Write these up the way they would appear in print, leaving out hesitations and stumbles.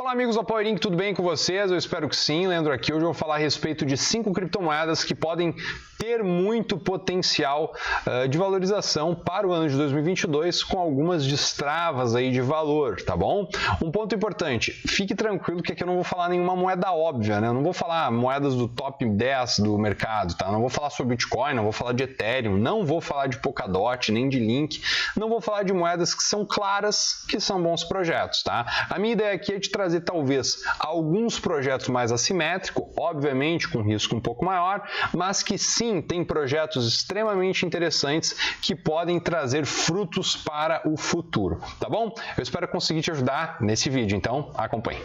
Olá amigos do Power Inc, tudo bem com vocês? Eu espero que sim. Leandro aqui. Hoje eu vou falar a respeito de 5 criptomoedas que podem ter muito potencial de valorização para o ano de 2022 com algumas destravas aí de valor, tá bom? Um ponto importante, fique tranquilo que aqui eu não vou falar nenhuma moeda óbvia, né? Eu não vou falar moedas do top 10 do mercado, tá? Não vou falar sobre Bitcoin, não vou falar de Ethereum, não vou falar de Polkadot, nem de Link, não vou falar de moedas que são claras, que são bons projetos, tá? A minha ideia aqui é de trazer talvez alguns projetos mais assimétricos, obviamente com risco um pouco maior, mas que sim tem projetos extremamente interessantes que podem trazer frutos para o futuro, tá bom? Eu espero conseguir te ajudar nesse vídeo, então acompanhe.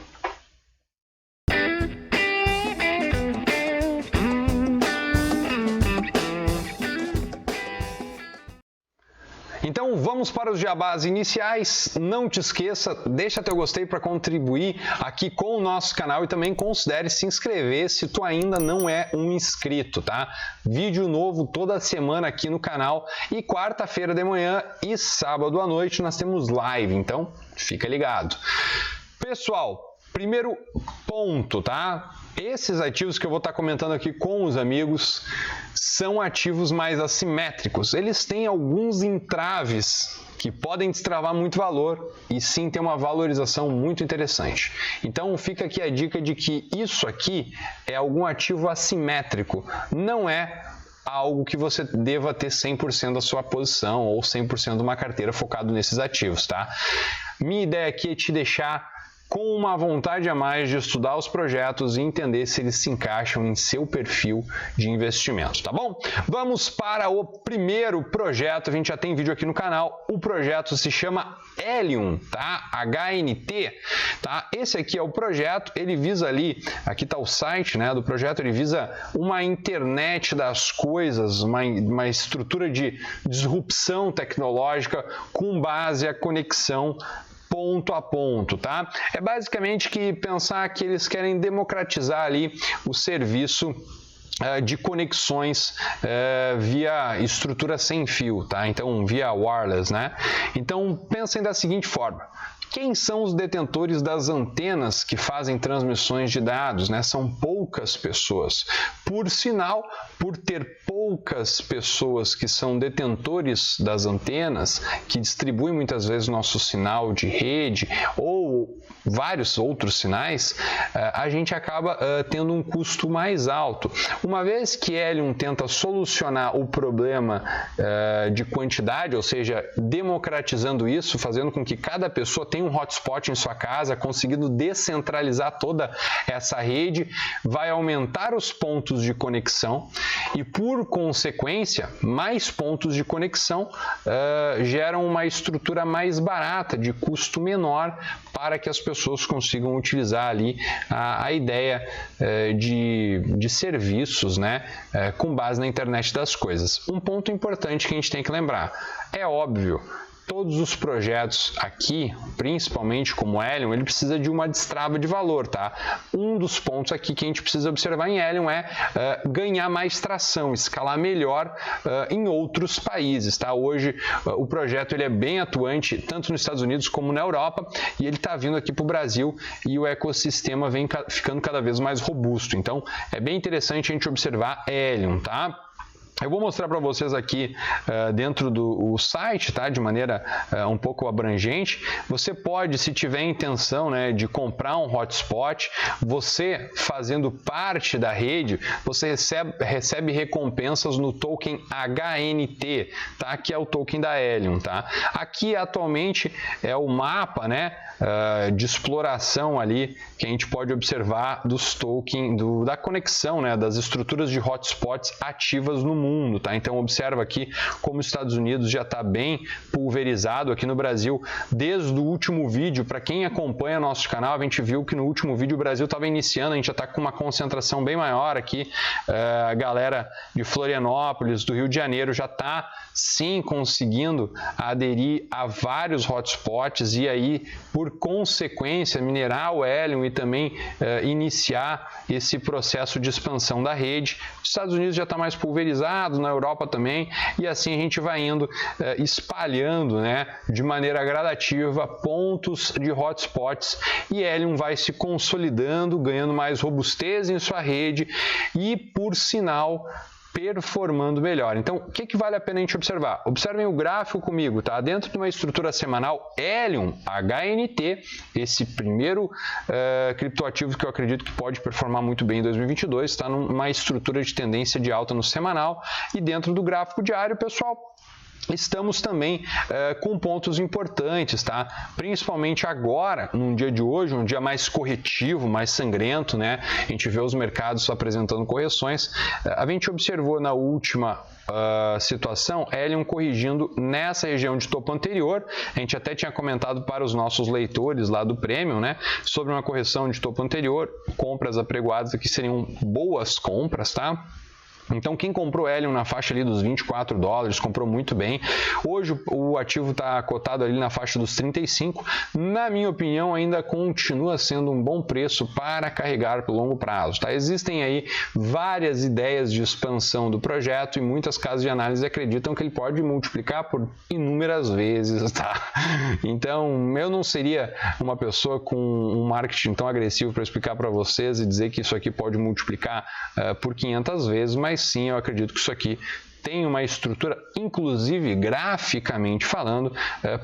Então vamos para os jabás iniciais. Não te esqueça, deixa teu gostei para contribuir aqui com o nosso canal e também considere se inscrever se tu ainda não é um inscrito, tá? Vídeo novo toda semana aqui no canal e quarta-feira de manhã e sábado à noite nós temos live, então fica ligado. Pessoal, primeiro ponto, tá? Esses ativos que eu vou estar comentando aqui com os amigos são ativos mais assimétricos. Eles têm alguns entraves que podem destravar muito valor e sim ter uma valorização muito interessante. Então fica aqui a dica de que isso aqui é algum ativo assimétrico, não é algo que você deva ter 100% da sua posição ou 100% de uma carteira focado nesses ativos, tá? Minha ideia aqui é te deixar com uma vontade a mais de estudar os projetos e entender se eles se encaixam em seu perfil de investimento, tá bom? Vamos para o primeiro projeto, a gente já tem vídeo aqui no canal, o projeto se chama Helium, tá? HNT, tá? Esse aqui é o projeto, ele visa ali, aqui está o site, né, do projeto, ele visa uma internet das coisas, uma estrutura de disrupção tecnológica com base a conexão ponto a ponto, tá? É basicamente que pensar que eles querem democratizar ali o serviço de conexões via estrutura sem fio, tá? Então, via wireless, né? Então, pensem da seguinte forma. Quem são os detentores das antenas que fazem transmissões de dados, né? São poucas pessoas. Por sinal, por ter poucas pessoas que são detentores das antenas, que distribuem muitas vezes nosso sinal de rede ou vários outros sinais, a gente acaba tendo um custo mais alto. Uma vez que Helium tenta solucionar o problema de quantidade, ou seja, democratizando isso, fazendo com que cada pessoa tenha um hotspot em sua casa, conseguindo descentralizar toda essa rede, vai aumentar os pontos de conexão e, por consequência, mais pontos de conexão geram uma estrutura mais barata, de custo menor, para que as pessoas consigam utilizar ali a ideia de serviços, né, com base na internet das coisas. Um ponto importante que a gente tem que lembrar, é óbvio, todos os projetos aqui, principalmente como Helium, ele precisa de uma destrava de valor, tá? Um dos pontos aqui que a gente precisa observar em Helium é ganhar mais tração, escalar melhor em outros países, tá? Hoje o projeto ele é bem atuante tanto nos Estados Unidos como na Europa e ele está vindo aqui para o Brasil e o ecossistema vem ficando cada vez mais robusto. Então é bem interessante a gente observar Helium, tá? Eu vou mostrar para vocês aqui dentro do site, tá? De maneira um pouco abrangente. Você pode, se tiver intenção, né, de comprar um hotspot, você fazendo parte da rede, você recebe recompensas no token HNT, tá? Que é o token da Helium, tá? Aqui atualmente é o mapa, né, de exploração ali que a gente pode observar dos tokens, da conexão, né, das estruturas de hotspots ativas no mundo, tá? Então observa aqui como os Estados Unidos já está bem pulverizado. Aqui no Brasil, desde o último vídeo, para quem acompanha nosso canal, a gente viu que no último vídeo o Brasil estava iniciando, a gente já está com uma concentração bem maior aqui, a galera de Florianópolis, do Rio de Janeiro já está sim conseguindo aderir a vários hotspots e aí, por consequência, minerar o Helium e também iniciar esse processo de expansão da rede. Os Estados Unidos já está mais pulverizado, pesado na Europa também, e assim a gente vai indo espalhando, né, de maneira gradativa pontos de hotspots, e Helium vai se consolidando, ganhando mais robustez em sua rede e, por sinal, performando melhor. Então, o que vale a pena a gente observar? Observem o gráfico comigo, tá? Dentro de uma estrutura semanal, Helium, HNT, esse primeiro criptoativo que eu acredito que pode performar muito bem em 2022, está numa estrutura de tendência de alta no semanal, e dentro do gráfico diário, pessoal, estamos também com pontos importantes, tá? Principalmente agora, num dia de hoje, um dia mais corretivo, mais sangrento, né? A gente vê os mercados apresentando correções. A gente observou na última situação, Helium corrigindo nessa região de topo anterior. A gente até tinha comentado para os nossos leitores lá do Premium, né? Sobre uma correção de topo anterior, compras apregoadas aqui seriam boas compras, tá? Então, quem comprou Helium na faixa ali dos $24, comprou muito bem. Hoje o ativo está cotado ali na faixa dos 35. Na minha opinião, ainda continua sendo um bom preço para carregar pelo longo prazo, tá? Existem aí várias ideias de expansão do projeto e muitas casas de análise acreditam que ele pode multiplicar por inúmeras vezes, tá? Então, eu não seria uma pessoa com um marketing tão agressivo para explicar para vocês e dizer que isso aqui pode multiplicar por 500 vezes, mas sim, eu acredito que isso aqui tem uma estrutura, inclusive graficamente falando,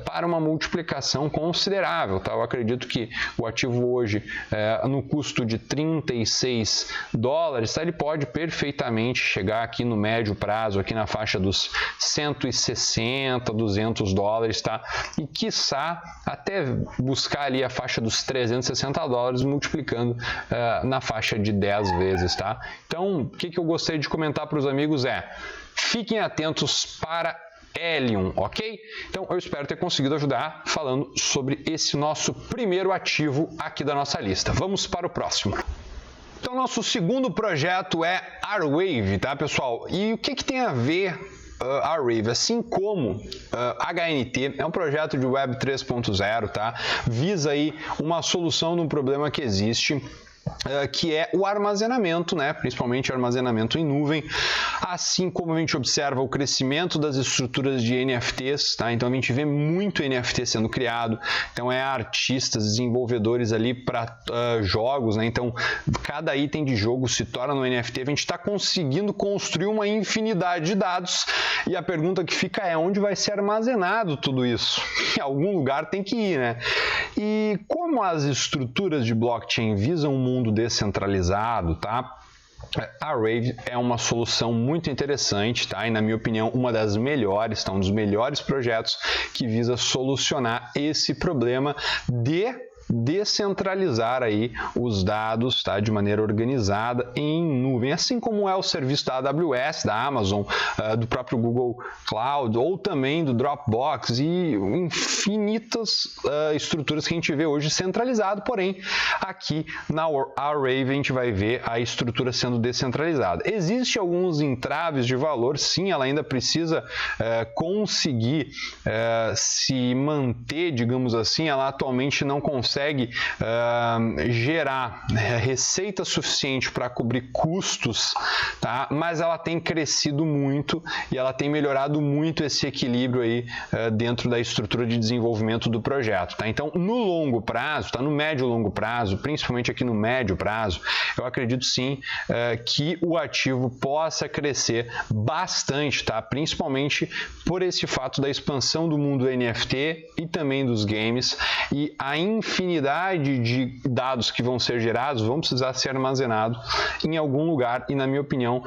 para uma multiplicação considerável, tá? Eu acredito que o ativo hoje, no custo de $36, tá? Ele pode perfeitamente chegar aqui no médio prazo, aqui na faixa dos 160, $200, tá? E quiçá até buscar ali a faixa dos $360, multiplicando na faixa de 10 vezes, tá? Então, o que eu gostaria de comentar para os amigos fiquem atentos para Helium, ok? Então, eu espero ter conseguido ajudar falando sobre esse nosso primeiro ativo aqui da nossa lista. Vamos para o próximo. Então, nosso segundo projeto é Arwave, tá, pessoal? E o que tem a ver Arwave, assim como HNT, é um projeto de Web 3.0, tá? Visa aí uma solução de um problema que existe, que é o armazenamento, né? Principalmente armazenamento em nuvem, assim como a gente observa o crescimento das estruturas de NFTs, tá? Então a gente vê muito NFT sendo criado, então artistas, desenvolvedores ali para jogos, né? Então cada item de jogo se torna um NFT, a gente está conseguindo construir uma infinidade de dados, e a pergunta que fica é: onde vai ser armazenado tudo isso? Em algum lugar tem que ir, né? E como as estruturas de blockchain visam um mundo descentralizado, tá? A Arwave é uma solução muito interessante, tá? E na minha opinião, uma das melhores, tá? Um dos melhores projetos que visa solucionar esse problema de descentralizar aí os dados, tá, de maneira organizada em nuvem, assim como é o serviço da AWS, da Amazon, do próprio Google Cloud, ou também do Dropbox, e infinitas estruturas que a gente vê hoje centralizado, porém aqui na Arwave a gente vai ver a estrutura sendo descentralizada. Existem alguns entraves de valor, sim, ela ainda precisa conseguir se manter, digamos assim, ela atualmente não consegue gerar receita suficiente para cobrir custos, tá? Mas ela tem crescido muito e ela tem melhorado muito esse equilíbrio aí dentro da estrutura de desenvolvimento do projeto, tá? Então, no longo prazo, tá? No médio e longo prazo, principalmente aqui no médio prazo, eu acredito sim que o ativo possa crescer bastante, tá? Principalmente por esse fato da expansão do mundo NFT e também dos games, e a infinidade de dados que vão ser gerados vão precisar ser armazenados em algum lugar, e na minha opinião,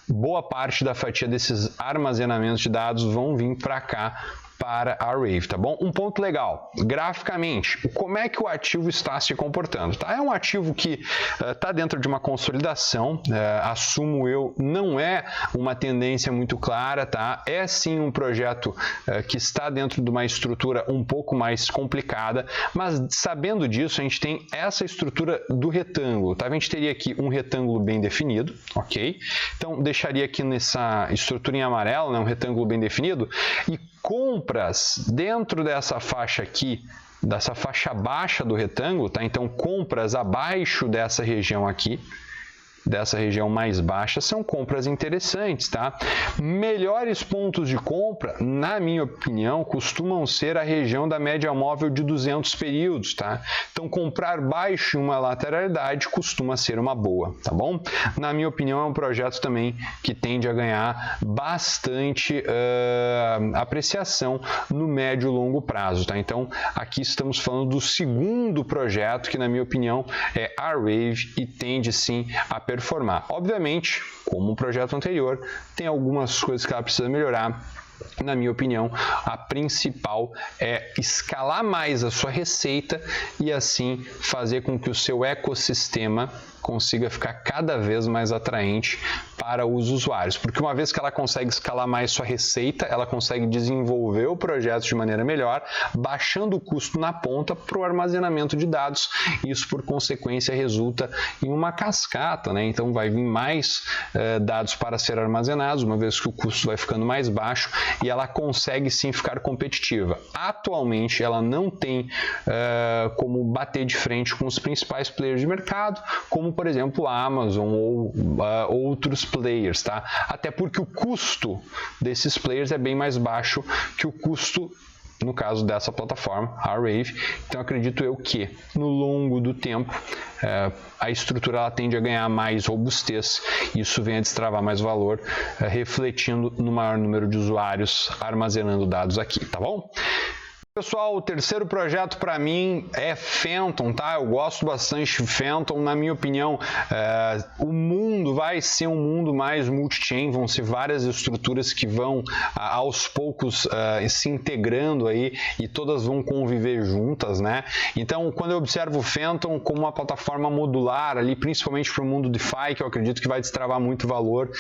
boa parte da fatia desses armazenamentos de dados vão vir para cá, para a Arwave, tá bom? Um ponto legal, graficamente, como é que o ativo está se comportando, tá? É um ativo que está dentro de uma consolidação, assumo eu, não é uma tendência muito clara, tá? É sim um projeto que está dentro de uma estrutura um pouco mais complicada, mas sabendo disso, a gente tem essa estrutura do retângulo, tá? A gente teria aqui um retângulo bem definido, ok? Então, deixaria aqui nessa estrutura em amarelo, né, um retângulo bem definido, e compras dentro dessa faixa aqui, dessa faixa baixa do retângulo, tá? Então, compras abaixo dessa região aqui, dessa região mais baixa são compras interessantes, tá? Melhores pontos de compra, na minha opinião, costumam ser a região da média móvel de 200 períodos, tá? Então, comprar baixo em uma lateralidade costuma ser uma boa, tá bom? Na minha opinião, é um projeto também que tende a ganhar bastante apreciação no médio e longo prazo, tá? Então, aqui estamos falando do segundo projeto que, na minha opinião, é R-Wave e tende sim a performar. Obviamente, como o projeto anterior, tem algumas coisas que ela precisa melhorar. Na minha opinião, a principal é escalar mais a sua receita e assim fazer com que o seu ecossistema consiga ficar cada vez mais atraente para os usuários, porque uma vez que ela consegue escalar mais sua receita, ela consegue desenvolver o projeto de maneira melhor, baixando o custo na ponta para o armazenamento de dados. Isso, por consequência, resulta em uma cascata, né? Então, vai vir mais dados para ser armazenados, uma vez que o custo vai ficando mais baixo e ela consegue sim ficar competitiva. Atualmente, ela não tem como bater de frente com os principais players de mercado, como por exemplo a Amazon ou outros players, tá? Até porque o custo desses players é bem mais baixo que o custo, no caso dessa plataforma, a R-Wave. Então, acredito eu que, no longo do tempo, a estrutura ela tende a ganhar mais robustez, e isso vem a destravar mais valor, refletindo no maior número de usuários armazenando dados aqui, tá bom? Pessoal, o terceiro projeto para mim é Phantom, tá? Eu gosto bastante de Phantom. Na minha opinião, o mundo vai ser um mundo mais multi-chain, vão ser várias estruturas que vão aos poucos se integrando aí e todas vão conviver juntas, né? Então, quando eu observo o Phantom como uma plataforma modular ali, principalmente para o mundo DeFi, que eu acredito que vai destravar muito valor,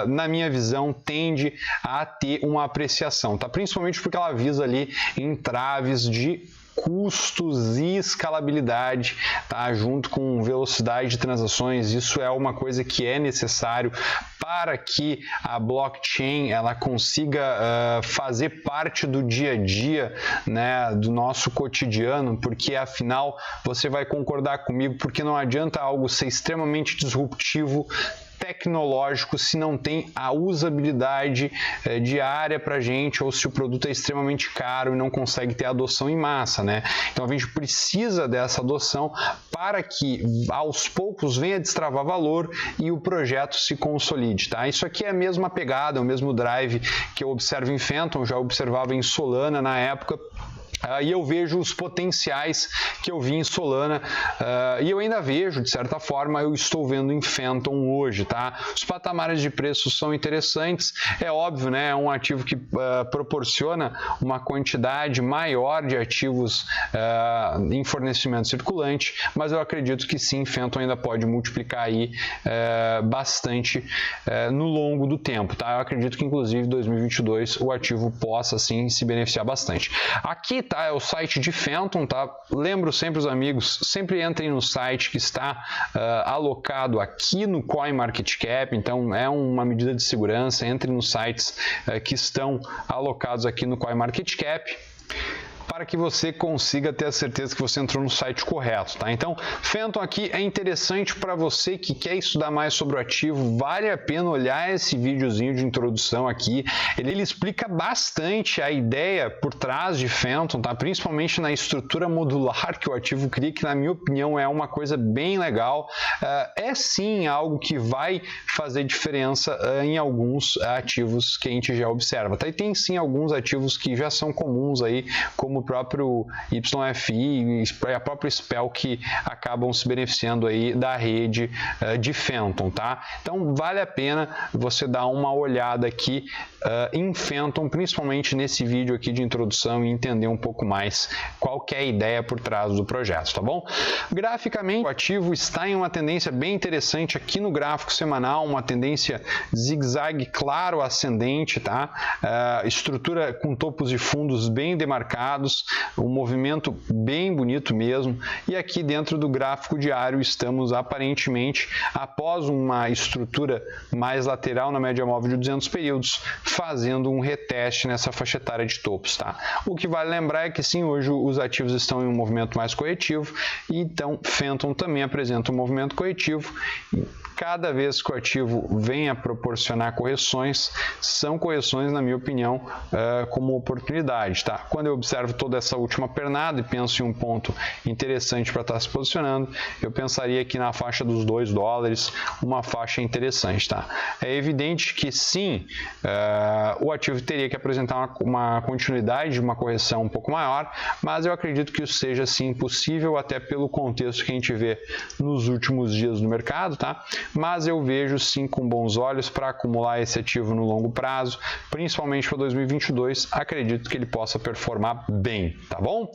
na minha visão, tende a ter uma apreciação, tá? Principalmente porque ela visa ali entraves de custos e escalabilidade, tá? Junto com velocidade de transações. Isso é uma coisa que é necessário para que a blockchain ela consiga fazer parte do dia a dia, né, do nosso cotidiano, porque afinal você vai concordar comigo, porque não adianta algo ser extremamente disruptivo tecnológico se não tem a usabilidade diária para a gente, ou se o produto é extremamente caro e não consegue ter adoção em massa, né? Então a gente precisa dessa adoção para que aos poucos venha destravar valor e o projeto se consolide, tá? Isso aqui é a mesma pegada, o mesmo drive que eu observo em Phantom, já observava em Solana na época. E eu vejo os potenciais que eu vi em Solana, e eu ainda vejo, de certa forma, eu estou vendo em Phantom hoje, tá? Os patamares de preços são interessantes, é óbvio, né? É um ativo que proporciona uma quantidade maior de ativos em fornecimento circulante, mas eu acredito que sim, Phantom ainda pode multiplicar aí bastante no longo do tempo, tá? Eu acredito que, inclusive, em 2022, o ativo possa, sim, se beneficiar bastante. Aqui tá, é o site de Phantom, tá? Lembro sempre os amigos, sempre entrem no site que está alocado aqui no CoinMarketCap, então é uma medida de segurança, entrem nos sites que estão alocados aqui no CoinMarketCap, para que você consiga ter a certeza que você entrou no site correto, tá? Então, Phantom aqui é interessante para você que quer estudar mais sobre o ativo, vale a pena olhar esse videozinho de introdução aqui, ele explica bastante a ideia por trás de Phantom, tá? Principalmente na estrutura modular que o ativo cria, que na minha opinião é uma coisa bem legal, é sim algo que vai fazer diferença em alguns ativos que a gente já observa, tá? E tem sim alguns ativos que já são comuns aí, como o próprio YFI e a própria Spell, que acabam se beneficiando aí da rede de Phantom, tá? Então vale a pena você dar uma olhada aqui em Phantom, principalmente nesse vídeo aqui de introdução, e entender um pouco mais qual que é a ideia por trás do projeto, tá bom? Graficamente, o ativo está em uma tendência bem interessante aqui no gráfico semanal, uma tendência zigue-zague claro ascendente, tá? Estrutura com topos e fundos bem demarcados, lados, um movimento bem bonito mesmo, e aqui dentro do gráfico diário estamos aparentemente após uma estrutura mais lateral na média móvel de 200 períodos, fazendo um reteste nessa faixa etária de topos, tá? O que vale lembrar é que sim, hoje os ativos estão em um movimento mais corretivo, e então Phantom também apresenta um movimento corretivo. Cada vez que o ativo vem a proporcionar correções, são correções, na minha opinião, como oportunidade, tá? Quando eu observo toda essa última pernada e penso em um ponto interessante para estar se posicionando, eu pensaria aqui na faixa dos $2, uma faixa interessante, tá? É evidente que sim, o ativo teria que apresentar uma continuidade, uma correção um pouco maior, mas eu acredito que isso seja sim possível, até pelo contexto que a gente vê nos últimos dias no mercado, tá? Mas eu vejo sim com bons olhos para acumular esse ativo no longo prazo, principalmente para 2022, acredito que ele possa performar bem, tá bom?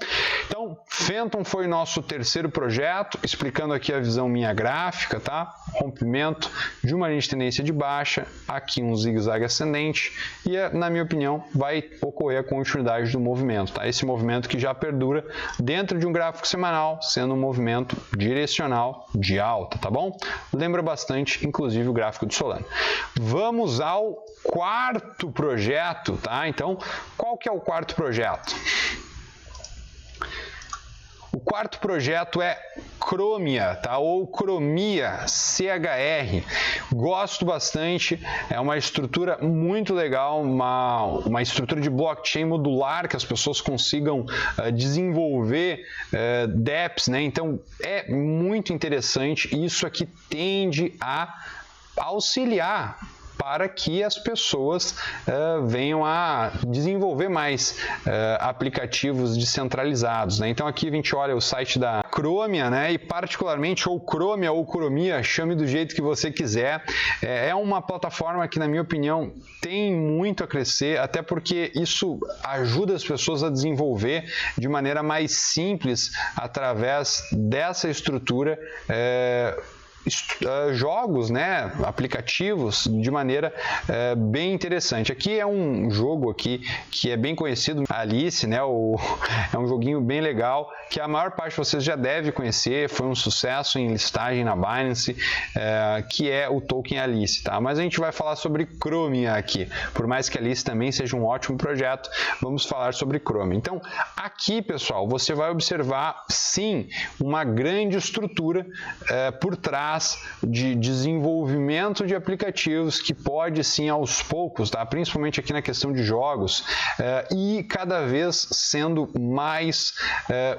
Então, Phantom foi nosso terceiro projeto, explicando aqui a visão minha gráfica, tá? Rompimento de uma linha de tendência de baixa, aqui um zigue-zague ascendente, e na minha opinião vai ocorrer a continuidade do movimento, tá? Esse movimento que já perdura dentro de um gráfico semanal, sendo um movimento direcional de alta, tá bom? Lembra bastante, inclusive, o gráfico do Solano. Vamos ao quarto projeto, tá? Então, qual que é o quarto projeto? O quarto projeto é Chromia, tá? Ou Chromia, CHR. Gosto bastante, é uma estrutura muito legal, uma estrutura de blockchain modular que as pessoas consigam desenvolver dApps, né? Então, é muito interessante. Isso aqui tende a auxiliar para que as pessoas venham a desenvolver mais aplicativos descentralizados, né? Então aqui a gente olha o site da Chromia, né? E particularmente, ou Chromia ou Chromia, chame do jeito que você quiser, é uma plataforma que, na minha opinião, tem muito a crescer, até porque isso ajuda as pessoas a desenvolver de maneira mais simples através dessa estrutura jogos, né, aplicativos de maneira bem interessante. Aqui é um jogo aqui que é bem conhecido, Alice, né, é um joguinho bem legal que a maior parte de vocês já deve conhecer, foi um sucesso em listagem na Binance, que é o token Alice, tá? Mas a gente vai falar sobre Chromia aqui, por mais que Alice também seja um ótimo projeto, vamos falar sobre Chromia. Então, aqui, pessoal, você vai observar, sim, uma grande estrutura por trás de desenvolvimento de aplicativos que pode sim aos poucos, tá? Principalmente aqui na questão de jogos, e cada vez sendo mais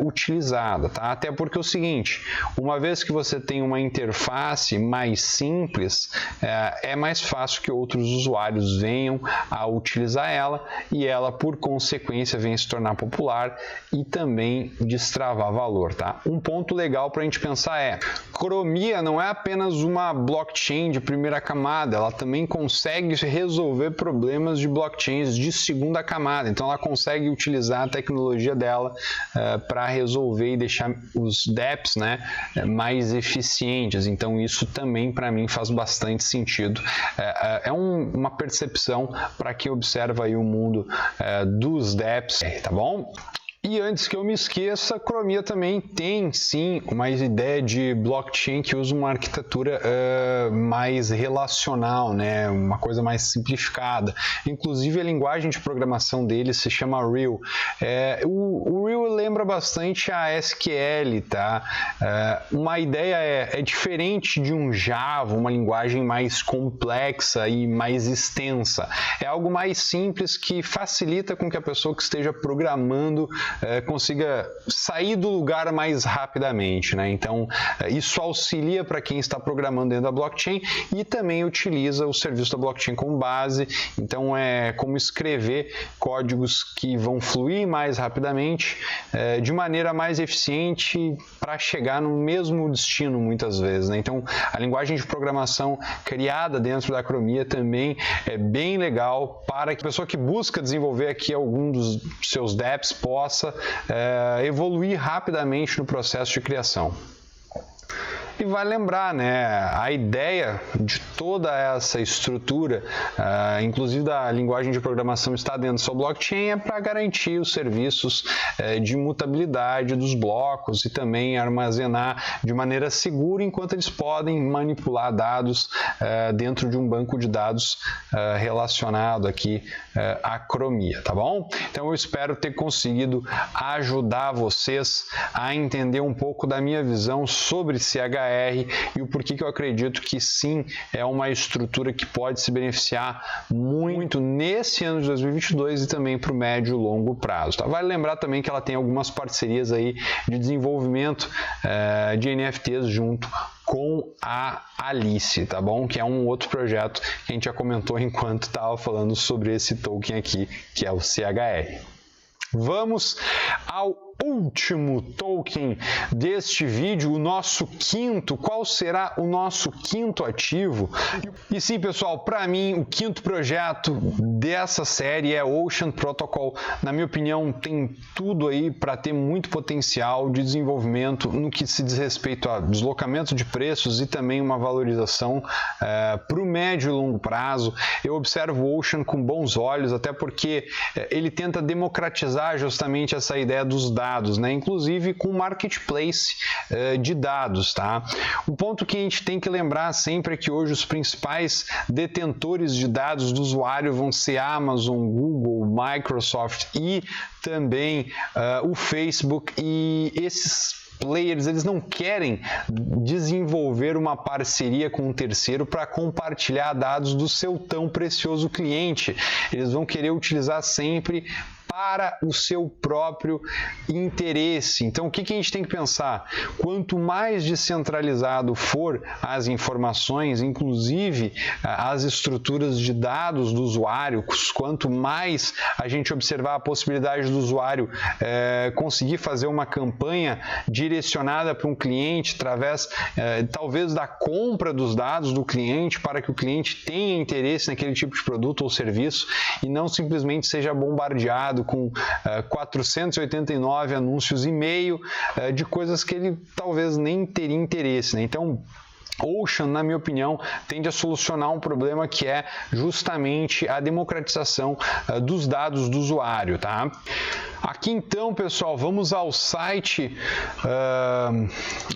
utilizada, tá? Até porque é o seguinte, uma vez que você tem uma interface mais simples, é mais fácil que outros usuários venham a utilizar ela e ela, por consequência, venha se tornar popular e também destravar valor, tá? Um ponto legal para a gente pensar é, Chromia não é apenas uma blockchain de primeira camada, ela também consegue resolver problemas de blockchains de segunda camada, então ela consegue utilizar a tecnologia dela para resolver e deixar os dApps, né, mais eficientes, então isso também para mim faz bastante sentido, uma percepção para quem observa aí o mundo dos dApps, tá bom? E antes que eu me esqueça, a Chromia também tem, sim, uma ideia de blockchain que usa uma arquitetura mais relacional, né? Uma coisa mais simplificada. Inclusive, a linguagem de programação dele se chama Real. O Real lembra bastante a SQL, tá? Uma ideia é diferente de um Java, uma linguagem mais complexa e mais extensa. É algo mais simples que facilita com que a pessoa que esteja programando consiga sair do lugar mais rapidamente, né? Então, isso auxilia para quem está programando dentro da blockchain e também utiliza o serviço da blockchain como base. Então, é como escrever códigos que vão fluir mais rapidamente, de maneira mais eficiente para chegar no mesmo destino, muitas vezes, né? Então, a linguagem de programação criada dentro da Chromia também é bem legal para que a pessoa que busca desenvolver aqui algum dos seus dApps possa evoluir rapidamente no processo de criação. E vai lembrar, né, a ideia de toda essa estrutura, inclusive da linguagem de programação está dentro do seu blockchain, é para garantir os serviços de imutabilidade dos blocos e também armazenar de maneira segura enquanto eles podem manipular dados dentro de um banco de dados relacionado aqui à Chromia, tá bom? Então eu espero ter conseguido ajudar vocês a entender um pouco da minha visão sobre CHR e o porquê que eu acredito que sim, é uma estrutura que pode se beneficiar muito nesse ano de 2022 e também para o médio e longo prazo, tá? Vale lembrar também que ela tem algumas parcerias aí de desenvolvimento de NFTs junto com a Alice, tá bom? Que é um outro projeto que a gente já comentou enquanto estava falando sobre esse token aqui, que é o CHR. Vamos ao último token deste vídeo, o nosso quinto. Qual será o nosso quinto ativo? E sim, pessoal, para mim o quinto projeto dessa série é Ocean Protocol. Na minha opinião, tem tudo aí para ter muito potencial de desenvolvimento no que se diz respeito a deslocamento de preços e também uma valorização para o médio e longo prazo. Eu observo o Ocean com bons olhos, até porque ele tenta democratizar justamente essa ideia dos dados, né? Inclusive com marketplace de dados, tá? O ponto que a gente tem que lembrar sempre é que hoje os principais detentores de dados do usuário vão ser Amazon, Google, Microsoft e também o Facebook, e esses players, eles não querem desenvolver uma parceria com um terceiro para compartilhar dados do seu tão precioso cliente. Eles vão querer utilizar sempre para o seu próprio interesse. Então, o que a gente tem que pensar? Quanto mais descentralizado for as informações, inclusive as estruturas de dados do usuário, quanto mais a gente observar a possibilidade do usuário conseguir fazer uma campanha direcionada para um cliente através, talvez, da compra dos dados do cliente, para que o cliente tenha interesse naquele tipo de produto ou serviço e não simplesmente seja bombardeado com 489 anúncios e meio de coisas que ele talvez nem teria interesse, né? Então, Ocean, na minha opinião, tende a solucionar um problema que é justamente a democratização dos dados do usuário, tá? Aqui então, pessoal, vamos ao site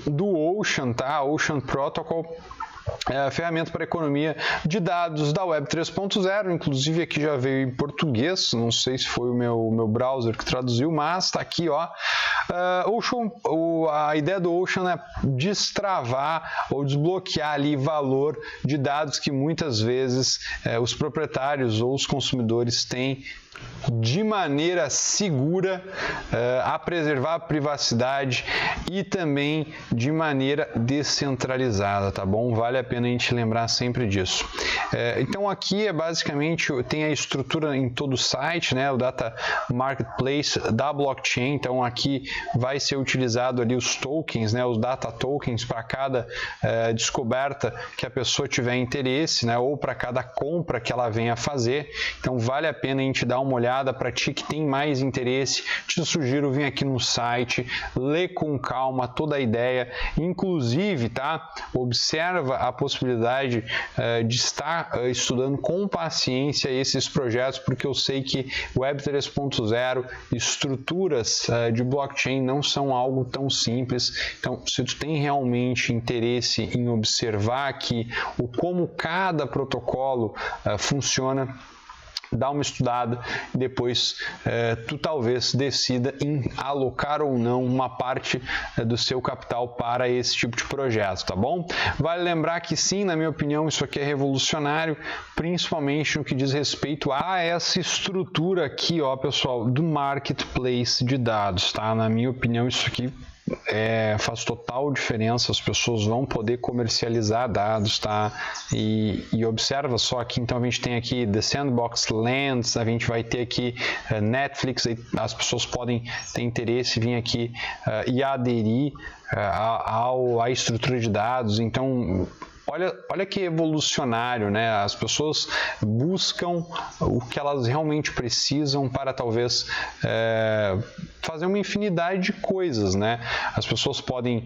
do Ocean, tá? Ocean Protocol. Ferramenta para economia de dados da Web 3.0, inclusive aqui já veio em português, não sei se foi o meu browser que traduziu, mas está aqui, ó. Ocean, a ideia do Ocean é destravar ou desbloquear ali valor de dados que muitas vezes os proprietários ou os consumidores têm de maneira segura, a preservar a privacidade e também de maneira descentralizada, tá bom? Vale a pena a gente lembrar sempre disso. Então aqui basicamente tem a estrutura em todo o site, né? O Data Marketplace da blockchain. Então aqui vai ser utilizado ali os tokens, né? Os data tokens para cada descoberta que a pessoa tiver interesse, né? Ou para cada compra que ela venha fazer. Então vale a pena a gente dar uma olhada. Para ti que tem mais interesse, te sugiro vir aqui no site, ler com calma toda a ideia, inclusive, tá? Observa a possibilidade de estar estudando com paciência esses projetos, porque eu sei que Web 3.0, estruturas de blockchain não são algo tão simples. Então, se tu tem realmente interesse em observar aqui como cada protocolo funciona, dá uma estudada e depois tu talvez decida em alocar ou não uma parte do seu capital para esse tipo de projeto, tá bom? Vale lembrar que sim, na minha opinião, isso aqui é revolucionário, principalmente no que diz respeito a essa estrutura aqui, ó, pessoal, do marketplace de dados, tá? Na minha opinião, isso aqui faz total diferença. As pessoas vão poder comercializar dados, tá? E observa só aqui, então a gente tem aqui The Sandbox Lands, a gente vai ter aqui Netflix, as pessoas podem ter interesse em vir aqui e aderir à estrutura de dados. Então olha que evolucionário, né? As pessoas buscam o que elas realmente precisam para talvez fazer uma infinidade de coisas, né? As pessoas podem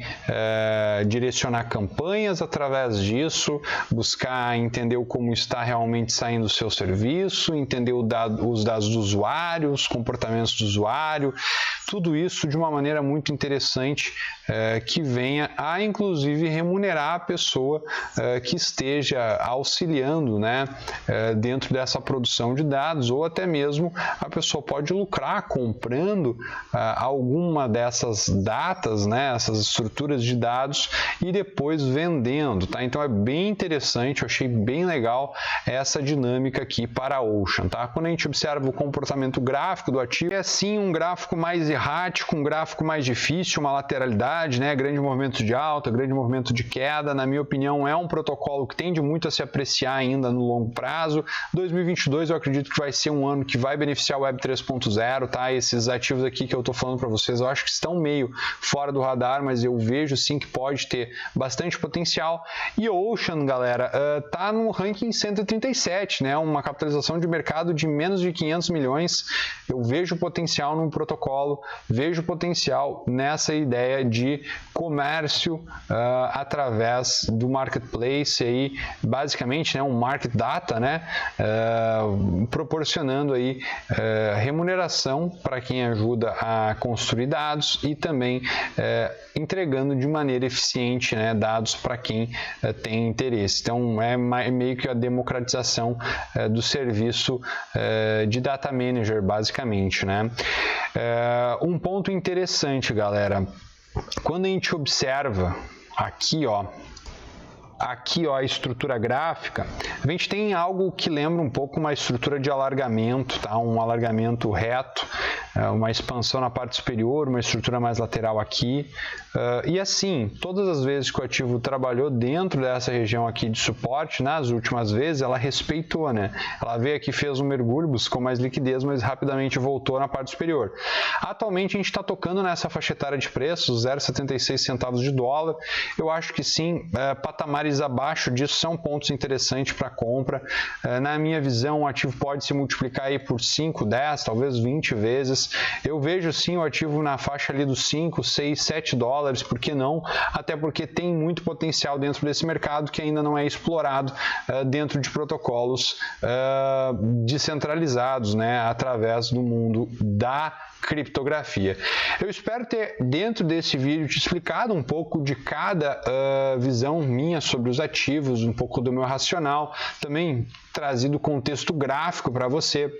direcionar campanhas através disso, buscar entender como está realmente saindo o seu serviço, entender os dados do usuário, os comportamentos do usuário, tudo isso de uma maneira muito interessante que venha a, inclusive, remunerar a pessoa que esteja auxiliando, né, dentro dessa produção de dados, ou até mesmo a pessoa pode lucrar comprando alguma dessas datas, né, essas estruturas de dados e depois vendendo, tá? Então é bem interessante, eu achei bem legal essa dinâmica aqui para a Ocean, tá? Quando a gente observa o comportamento gráfico do ativo, é sim um gráfico mais errático, um gráfico mais difícil, uma lateralidade, né, grande movimento de alta, grande movimento de queda. Na minha opinião, é um protocolo que tende muito a se apreciar ainda no longo prazo. 2022 eu acredito que vai ser um ano que vai beneficiar o Web 3.0, tá? Esses ativos aqui que eu tô falando para vocês, eu acho que estão meio fora do radar, mas eu vejo sim que pode ter bastante potencial. E Ocean, galera, tá no ranking 137, né? Uma capitalização de mercado de menos de 500 milhões. Eu vejo potencial num protocolo, vejo potencial nessa ideia de comércio através do marketplace aí, basicamente, né, um market data, né, proporcionando aí remuneração para quem ajuda a construir dados e também entregando de maneira eficiente, né, dados para quem tem interesse. Então é meio que a democratização do serviço de data manager, basicamente, né. Um ponto interessante, galera, quando a gente observa aqui, ó, a estrutura gráfica, a gente tem algo que lembra um pouco uma estrutura de alargamento, tá? Um alargamento reto, uma expansão na parte superior, uma estrutura mais lateral aqui. E assim, todas as vezes que o ativo trabalhou dentro dessa região aqui de suporte, nas últimas vezes, ela respeitou, né? Ela veio aqui, fez um mergulho, buscou mais liquidez, mas rapidamente voltou na parte superior. Atualmente, a gente está tocando nessa faixa etária de preços, 0,76 centavos de dólar. Eu acho que sim, patamares abaixo disso são pontos interessantes para compra. Na minha visão, o ativo pode se multiplicar aí por 5, 10, talvez 20 vezes. Eu vejo sim o ativo na faixa ali dos 5, 6, 7 dólares, por que não? Até porque tem muito potencial dentro desse mercado que ainda não é explorado dentro de protocolos descentralizados, né, através do mundo da criptografia. Eu espero ter, dentro desse vídeo, te explicado um pouco de cada visão minha sobre os ativos, um pouco do meu racional, também trazido contexto gráfico para você.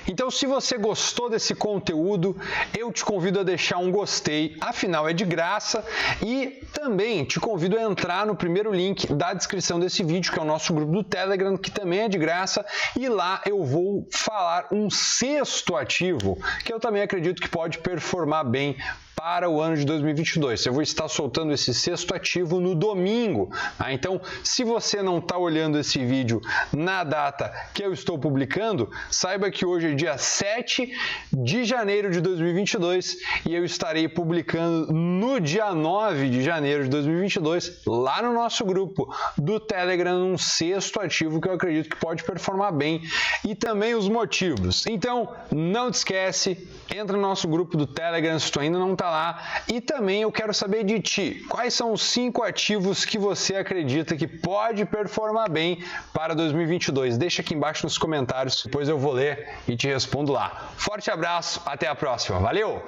Então, se você gostou desse conteúdo, eu te convido a deixar um gostei, afinal é de graça, e também te convido a entrar no primeiro link da descrição desse vídeo, que é o nosso grupo do Telegram, que também é de graça, e lá eu vou falar um sexto ativo, que eu também acredito que pode performar bem para o ano de 2022. Eu vou estar soltando esse sexto ativo no domingo. Tá? Então, se você não está olhando esse vídeo na data que eu estou publicando, saiba que hoje é dia 7 de janeiro de 2022 e eu estarei publicando no dia 9 de janeiro de 2022, lá no nosso grupo do Telegram, um sexto ativo que eu acredito que pode performar bem e também os motivos. Então, não te esquece, entra no nosso grupo do Telegram se tu ainda não está lá, e também eu quero saber de ti, quais são os 5 ativos que você acredita que pode performar bem para 2022? Deixa aqui embaixo nos comentários, depois eu vou ler e te respondo lá. Forte abraço, até a próxima, valeu!